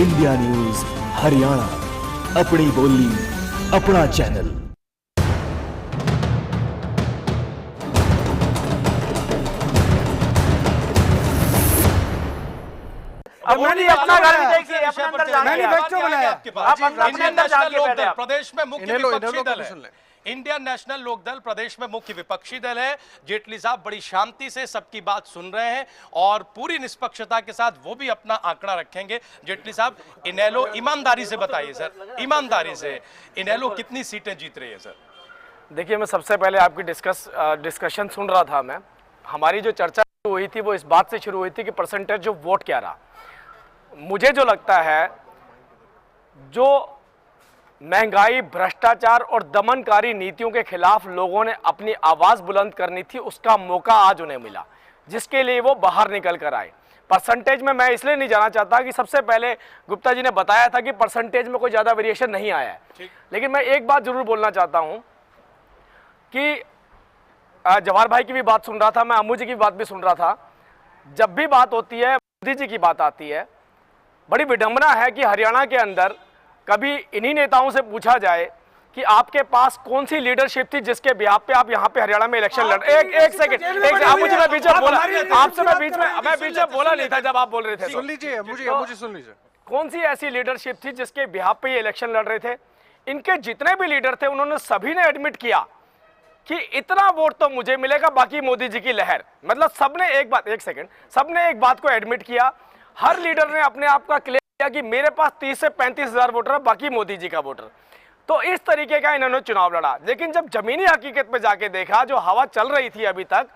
India news Haryana, अपनी बोली अपना चैनल। मैंने अपना घर भी देखिए, अपने अंदर जाके मैनिफेस्टो बनाया। आप अपने अंदर जाके बैठे आप। प्रदेश में मुख्य विपक्षी दल है इंडियन नेशनल लोकदल, प्रदेश में मुख्य विपक्षी दल है। जेटली साहब बड़ी शांति से सबकी बात सुन रहे हैं और पूरी निष्पक्षता के साथ वो भी अपना आंकड़ा रखेंगे। जेटली साहब, इनेलो ईमानदारी से बताइए सर, ईमानदारी से इनेलो कितनी सीटें जीत रही है सर? देखिए, मैं सबसे पहले आपकी डिस्कशन सुन रहा था। मैं हमारी जो चर्चा शुरू हुई थी वो इस बात से शुरू हुई थी कि परसेंटेज ऑफ वोट क्या रहा। मुझे जो लगता है, जो महंगाई, भ्रष्टाचार और दमनकारी नीतियों के खिलाफ लोगों ने अपनी आवाज बुलंद करनी थी, उसका मौका आज उन्हें मिला, जिसके लिए वो बाहर निकल कर आए। परसेंटेज में मैं इसलिए नहीं जाना चाहता कि सबसे पहले गुप्ता जी ने बताया था कि परसेंटेज में कोई ज्यादा वेरिएशन नहीं आया है, लेकिन मैं एक बात जरूर बोलना चाहता हूं कि जवाहर भाई की भी बात सुन रहा था, मैं अम्मू जी की बात भी सुन रहा था। जब भी बात होती है, मोदी जी की बात आती है, बड़ी विडंबना है कि हरियाणा के अंदर कभी इन्हीं नेताओं से पूछा जाए कि आपके पास कौन सी लीडरशिप थी जिसके बिहाफ पे आप यहाँ पे हरियाणा में इलेक्शन लड़। एक सेकंड, आप मुझे, मैं बीच में बोला आपसे, मैं बीच में बोला नहीं था जब आप बोल रहे थे। सुन लीजिए, मुझे सुन लीजिए। कौन सी ऐसी लीडरशिप थी जिसके बिहाफ पे ये इलेक्शन लड़ रहे थे? इनके जितने भी लीडर थे, उन्होंने सभी ने एडमिट किया कि इतना वोट तो मुझे मिलेगा, बाकी मोदी जी की लहर। मतलब सबने एक बात, एक सेकंड, सबने एक बात को एडमिट किया। हर लीडर ने अपने आप का क्लेम किया कि मेरे पास 30 से 35 हजार वोटर है, बाकी मोदी जी का वोटर। तो इस तरीके का इन्होंने चुनाव लड़ा। लेकिन जब जमीनी हकीकत पे जाके देखा, जो हवा चल रही थी अभी तक,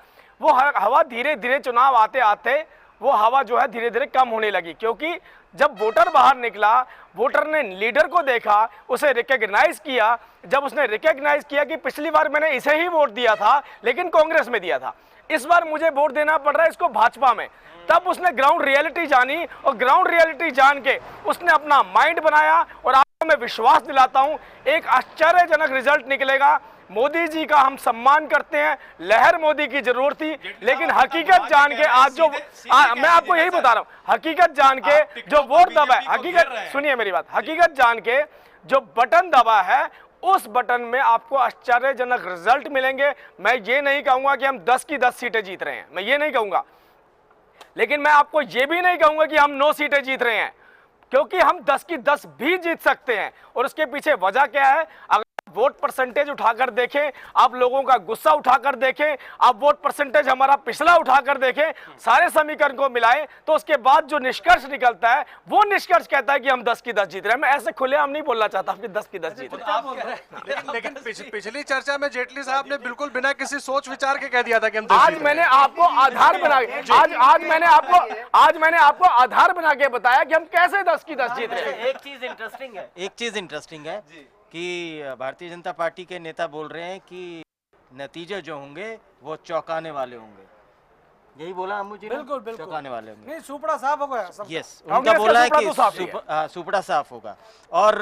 वो हवा धीरे धीरे चुनाव आते आते वो हवा जो है धीरे धीरे कम होने लगी। क्योंकि जब वोटर बाहर निकला, वोटर ने लीडर को देखा, उसे रिकॉग्नाइज किया। जब उसने रिकॉग्नाइज किया कि पिछली बार मैंने इसे ही वोट दिया था, लेकिन कांग्रेस में दिया था, इस बार मुझे वोट देना पड़ रहा है इसको भाजपा में, तब उसने ग्राउंड रियलिटी जानी और ग्राउंड रियलिटी जान के उसने अपना माइंड बनाया। और आपको मैं विश्वास दिलाता हूं, एक आश्चर्यजनक रिजल्ट निकलेगा। मोदी जी का हम सम्मान करते हैं, लहर मोदी की जरूरत थी, लेकिन हकीकत जान के आज जो मैं आपको यही बता रहा हूं, हकीकत जान के जो वोट दबा है, हकीकत सुनिए मेरी बात, हकीकत जान के जो बटन दबा है, उस बटन में आपको आश्चर्यजनक रिजल्ट मिलेंगे। मैं ये नहीं कहूंगा कि हम 10 की 10 सीटें जीत रहे हैं, मैं ये नहीं कहूंगा, लेकिन मैं आपको ये भी नहीं कहूंगा कि हम 9 सीटें जीत रहे हैं, क्योंकि हम 10 की 10 भी जीत सकते हैं। और उसके पीछे वजह क्या है? अगर वोट परसेंटेज उठाकर देखें, आप लोगों का गुस्सा उठाकर देखें, आप वोट परसेंटेज हमारा पिछला उठाकर देखें, सारे समीकरण को मिलाएं, तो उसके बाद जो निष्कर्ष निकलता है, वो निष्कर्ष कहता है कि हम 10 की 10 जीत रहे हैं। मैं ऐसे खुलेआम नहीं बोलना चाहता कि 10 की 10 जीत रहे हैं। लेकिन पिछली चर्चा में जेटली साहब ने बिल्कुल बिना किसी सोच विचार के कह दिया था कि हम आज मैंने आपको आधार बना आज मैंने आपको आधार बना के बताया कि हम कैसे 10 की 10 जीत रहे हैं। एक चीज इंटरेस्टिंग है कि भारतीय जनता पार्टी के नेता बोल रहे हैं कि नतीजे जो होंगे वो चौंकाने वाले होंगे। यही बोला अम्मू जी ने? बिल्कुल चौंकाने वाले होंगे। नहीं, सुपड़ा साफ हो गया। यस, उनका बोला है कि सुपड़ा साफ होगा। और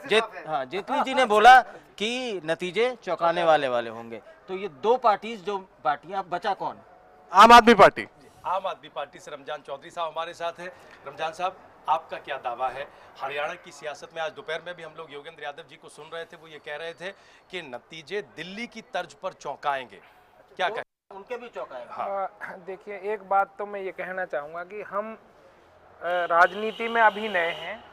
जेटली जी ने बोला कि नतीजे चौंकाने वाले होंगे। तो ये दो पार्टियां, बचा कौन? आम आदमी पार्टी। आम आदमी पार्टी से रमजान चौधरी साहब हमारे साथ है। रमजान साहब, आपका क्या दावा है हरियाणा की सियासत में? आज दोपहर में भी हम लोग योगेंद्र यादव जी को सुन रहे थे, वो ये कह रहे थे कि नतीजे दिल्ली की तर्ज पर चौंकाएंगे, क्या कहें? उनके भी चौंकाएंगे। हाँ। देखिए, एक बात तो मैं ये कहना चाहूँगा कि हम राजनीति में अभी नए हैं,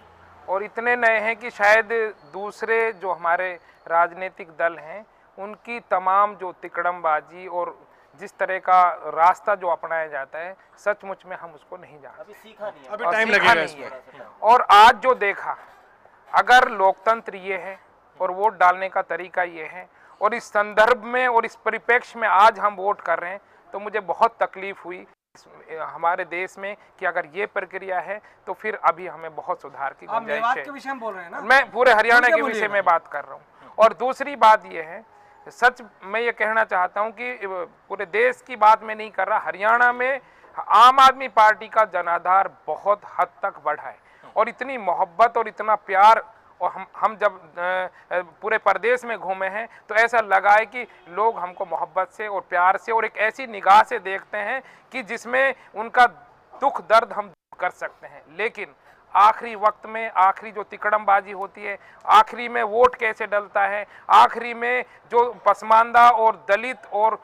और इतने नए हैं कि शायद दूसरे जो हमारे राजनीतिक दल हैं, उनकी तमाम जो तिकड़मबाजी और जिस तरह का रास्ता जो अपनाया जाता है, सचमुच में हम उसको नहीं जानते। अभी सीखा नहीं है, अभी टाइम लगेगा इसमें। और आज जो देखा, अगर लोकतंत्र ये है और वोट डालने का तरीका ये है, और इस संदर्भ में और इस परिप्रेक्ष्य में आज हम वोट कर रहे हैं, तो मुझे बहुत तकलीफ हुई हमारे देश में कि अगर ये प्रक्रिया है तो फिर अभी हमें बहुत सुधार की गुंजाइश है। विषय में बोल रहे हैं ना? मैं पूरे हरियाणा के विषय में बात कर रहा हूँ। और दूसरी बात ये है, सच मैं ये कहना चाहता हूँ कि पूरे देश की बात मैं नहीं कर रहा, हरियाणा में आम आदमी पार्टी का जनाधार बहुत हद तक बढ़ा है, और इतनी मोहब्बत और इतना प्यार। और हम जब पूरे प्रदेश में घूमे हैं तो ऐसा लगा है कि लोग हमको मोहब्बत से और प्यार से और एक ऐसी निगाह से देखते हैं कि जिसमें उनका दुख दर्द हम कर सकते हैं। लेकिन आखिरी वक्त में आखिरी जो तिकड़मबाजी होती है, आखिरी में वोट कैसे डलता है, आखिरी में जो पसमानदा और दलित और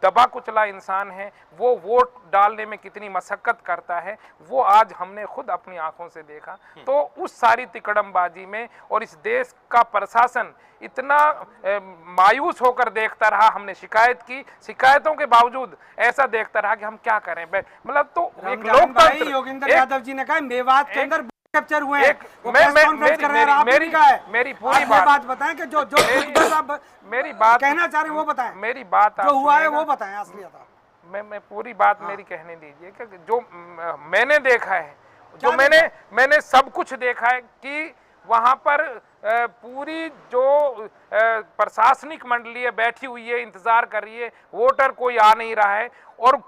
दबा कुचला इंसान है वो वोट डालने में कितनी मशक्कत करता है, वो आज हमने खुद अपनी आंखों से देखा। तो उस सारी तिकड़मबाजी में और इस देश का प्रशासन इतना मायूस होकर देखता रहा, हमने शिकायत की, शिकायतों के बावजूद ऐसा देखता रहा कि हम क्या करें। मतलब तो एक लोकतंत्र, योगेंद्र यादव जी ने कहा मेवात के अंदर कैप्चर हुए हैं। वो मैं- प्रेस कॉन्फ्रेंस कर रहे हैं, आपने मेरी- कहा है। मेरी पूरी आप ये बात- बात बताएं कि जो आप मेरी बात कहना चाह रहे हैं वो बताएं, मेरी बात जो हुआ है सुनिएगा। वो बताएं असलियत। मैं पूरी बात मेरी कहने दीजिए कि जो मैंने देखा है, जो क्या मैंने सब कुछ देखा है कि वहां पर पूरी जो प्रशासनिक मंडली है बैठी हुई है, इंतजार कर रही है, वोटर कोई आ नहीं रहा है। और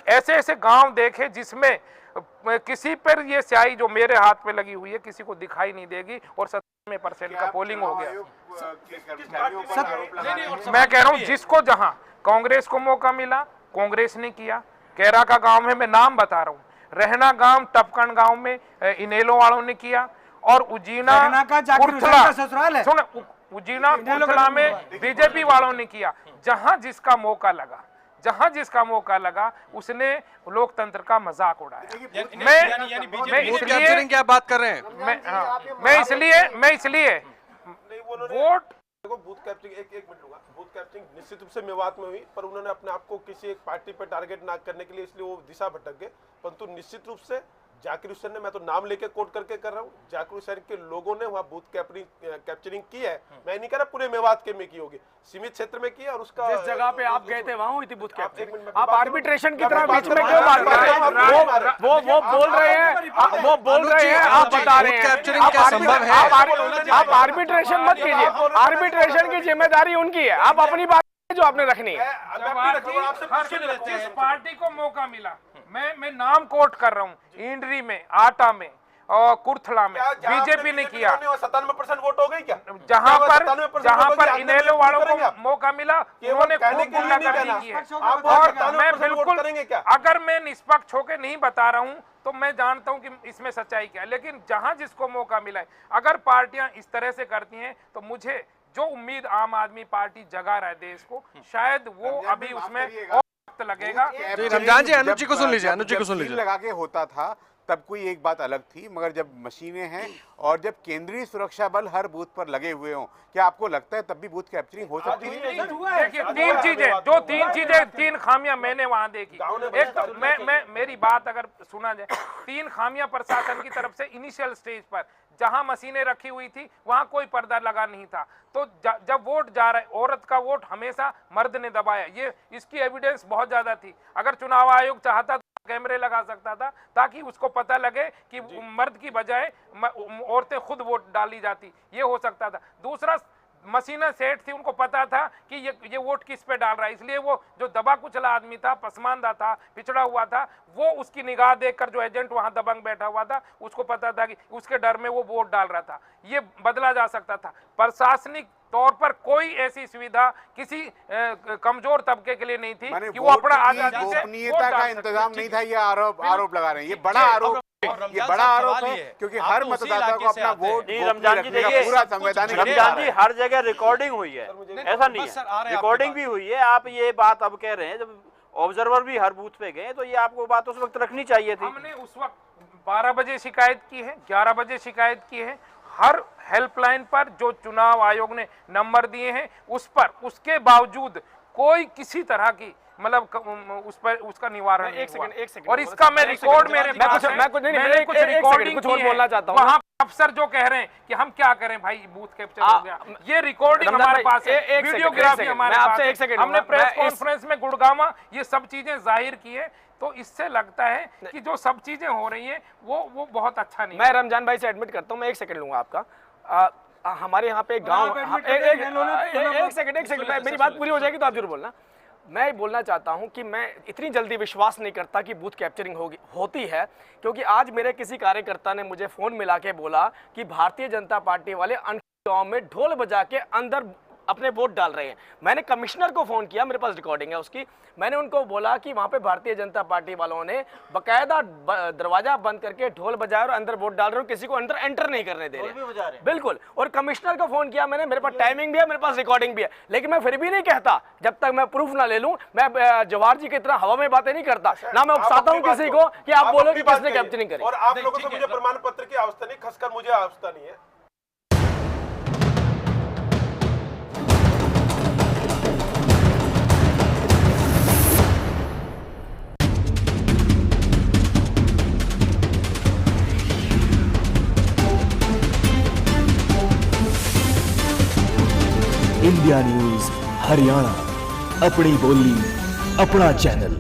ऐसे ऐसे गांव देखे जिसमें किसी पर ये स्याही जो मेरे हाथ पे लगी हुई है किसी को दिखाई नहीं देगी और 97% का पोलिंग हो गया। मैं कह रहा हूँ जिसको जहां कांग्रेस को मौका मिला कांग्रेस ने किया। कैरा का गांव में मैं नाम बता रहा हूँ, रहना गांव टपकन गांव में इनेलो वालों ने किया और उजीना रहना का जाकिर हुसैन का ससुराल है। सुन उजीना कुर्थला में बीजेपी वालों ने किया। जहां जिसका मौका लगा, जहां जिसका मौका लगा उसने लोकतंत्र का मजाक उड़ाया। मैं कैप्चरिंग क्या बात कर रहे हैं? मैं इसलिए वोट देखो बूथ कैप्चरिंग एक मिनट लूंगा। बूथ कैप्चरिंग निश्चित रूप से मेवात में हुई, पर उन्होंने अपने आप को किसी एक पार्टी पर टारगेट ना करने के लिए इसलिए वो दिशा भटक गए। परंतु निश्चित रूप से जाकिर हुसैन ने, मैं तो नाम लेके कोट करके कर रहा हूँ, जाकिर हुसैन के लोगों ने वहाँ बूथ कैप्चरिंग की है। मैं नहीं कह रहा पूरे मेवात के में की होगी, सीमित क्षेत्र में की है। और उसका जिस जगह पे आप गए थे वहां हुई थी बूथ कैप्चरिंग। एक मिनट आप आर्बिट्रेशन की तरह बीच में बात क्यों बात कर रहे हैं? हैं? वो बोल रहे हैं, वो बोल रहे हैं, आप बता रहे हैं। कैप्चरिंग क्या संभव है? आप आर्बिट्रेशन मत कीजिए, आर्बिट्रेशन की जिम्मेदारी उनकी है, आप अपनी बात जो आपने रखनी है। जिस पार्टी को मौका मिला, मैं नाम कोट कर रहा हूँ, इंडरी में, आटा में और कुर्थला में बीजेपी ने किया। 97% वोट हो गई क्या? जहां पर 97% होगी, इनेलो वालों करेंगे को आप? मौका मिला केवल उन्होंने कहने खूब के लिए नहीं गुंडागर्दी कहना। की है। आप और 97% मैं वोट बिल्कुल, करेंगे क्या? अगर मैं निष्पक्ष होकर नहीं बता रहा हूं तो मैं जानता हूं कि इसमें सच्चाई क्या है। लेकिन जहां जिसको मौका मिला है, अगर पार्टियां इस तरह से करती हैं तो मुझे जो उम्मीद आम आदमी पार्टी जगा रहा है देश को, शायद वो अभी उसमें और वक्त लगेगा। रमजान जी, अनुज जी को सुन लीजिए, अनुज जी को सुन जब लीजिए। सील लगा के होता था तब कोई एक बात अलग थी, मगर जब मशीनें हैं और जब केंद्रीय सुरक्षा बल हर बूथ पर लगे हुए हों, क्या आपको लगता है तब भी बूथ कैप्चरिंग हो सकती है? देखिए तीन खामियां मैंने वहां देखी। एक तो मेरी बात अगर सुना जाए, तीन खामियां प्रशासन की तरफ से इनिशियल स्टेज पर जहां मशीनें रखी हुई थी वहां कोई पर्दा लगा नहीं था। तो जब वोट जा रहा है, औरत का वोट हमेशा मर्द ने दबाया, ये इसकी एविडेंस बहुत ज्यादा थी। अगर चुनाव आयोग चाहता कैमरे लगा सकता था ताकि उसको पता लगे कि मर्द की बजाय औरतें खुद वोट डाली जाती, ये हो सकता था। दूसरा, मशीनें सेट थी, उनको पता था कि ये वोट किस पे डाल रहा है, इसलिए वो जो दबा कुचला आदमी था, पसमानदा था, पिछड़ा हुआ था, वो उसकी निगाह देखकर जो एजेंट वहां दबंग बैठा हुआ था उसको पता था कि उसके डर में वो वोट डाल रहा था। ये बदला जा सकता था। प्रशासनिक तौर पर कोई ऐसी सुविधा किसी कमजोर तबके के लिए नहीं थी कि वो अपना आजादी से गोपनीयता का इंतजाम नहीं था, ये आरोप लगा रहे हैं। ये बड़ा आरोप है क्योंकि हर मतदाता को अपना वोट रमजान जी देखिए, पूरा संवैधानिक रमजान जी हर जगह रिकॉर्डिंग हुई है, ऐसा नहीं है, रिकॉर्डिंग भी हुई है। आप ये बात अब कह रहे हैं, जब ऑब्जर्वर भी हर बूथ पे गए तो ये आपको बात उस वक्त रखनी चाहिए थी। हमने उस वक्त 12 बजे शिकायत की है, 11 बजे शिकायत की है। हर हेल्पलाइन पर जो चुनाव आयोग ने नंबर दिए हैं उस पर, उसके बावजूद कोई किसी तरह की मतलब उस पर उसका निवारण नहीं हुआ। और इसका मैं रिकॉर्ड मेरे पास है। मैंने कुछ रिकॉर्डिंग की है। बोलना चाहता हूं। वहां अफसर जो कह रहे हैं कि हम क्या करें भाई, बूथ कैप्चर हो गया, ये रिकॉर्डिंग हमारे पास है, वीडियोग्राफी हमारे पास है। हमने प्रेस कॉन्फ्रेंस में गुड़गामा ये सब चीजें जाहिर की है। तो इससे लगता है कि जो सब चीजें हो रही हैं वो बहुत अच्छा नहीं। मैं रमजान भाई से एडमिट करता हूं, मैं 1 सेकंड लूंगा आपका। हमारे यहाँ पे एक गाँव, एक सेकंड मेरी बात पूरी हो जाएगी तो आप जरूर बोलना। मैं बोलना चाहता हूं कि मैं इतनी जल्दी विश्वास नहीं करता कि बूथ कैप्चरिंग होती है, क्योंकि आज मेरे किसी कार्यकर्ता ने मुझे फ़ोन मिला के बोला कि भारतीय जनता पार्टी वाले गांव में ढोल बजा के अंदर अपने वोट डाल रहे हैं। मैंने कमिश्नर को फोन किया, मेरे पास रिकॉर्डिंग है उसकी, मैंने उनको बोला कि वहां पे भारतीय जनता पार्टी वालों ने बकायदा दरवाजा बंद करके ढोल बजाया और अंदर वोट डाल रहे हो, किसी को अंदर एंटर नहीं करने दे रहे। बिल्कुल। और कमिश्नर को फोन किया मैंने, मेरे पास टाइमिंग भी है, मेरे पास रिकॉर्डिंग भी है, लेकिन मैं फिर भी नहीं कहता जब तक मैं प्रूफ ना ले लूं। मैं जवाहर जी की तरह हवा में बातें नहीं करता, ना मैं उकसाता हूं किसी को कि आप बोलो कि किसने कैप्चरिंग करी। और आप लोगों से मुझे प्रमाण पत्र की आवश्यकता नहीं, खासकर मुझे आवश्यकता नहीं है। इंडिया न्यूज हरियाणा, अपनी बोली अपना चैनल।